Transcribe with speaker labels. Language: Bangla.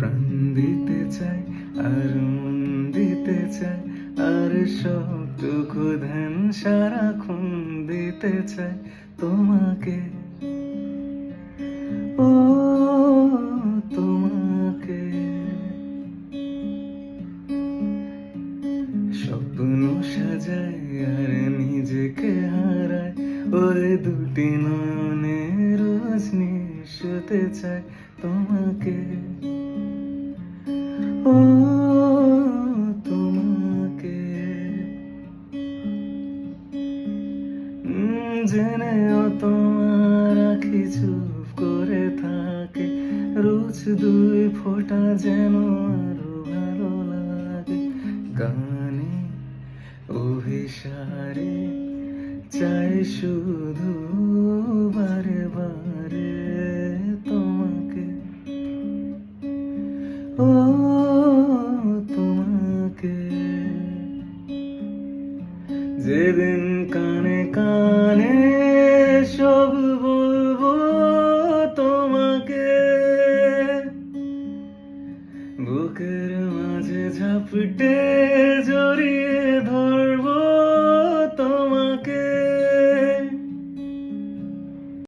Speaker 1: প্রাণ দিতে চাই আর মন দিতে চাই, আর সবটুকু ধ্যান সারাক্ষণ দিতে চাই তোমাকে, ও তোমাকে। স্বপ্ন সাজাই আর নিজেকে হারাই, ওই দুটি নয়নে রোজ নিঃশুতে চাই তোমাকে, ও তোমাকে। জেনেও তোমার আঁখি চুপ করে থাকে, রোজ দুই ফোঁটা যেন আরো ভালো লাগে। গানে অভিসারে চাই শুধু বারে বারে তোমাকে, ও তোমাকে। যেদিন কানে কানে সব বলবো তোমাকে, বুকের মাঝে ঝাপটে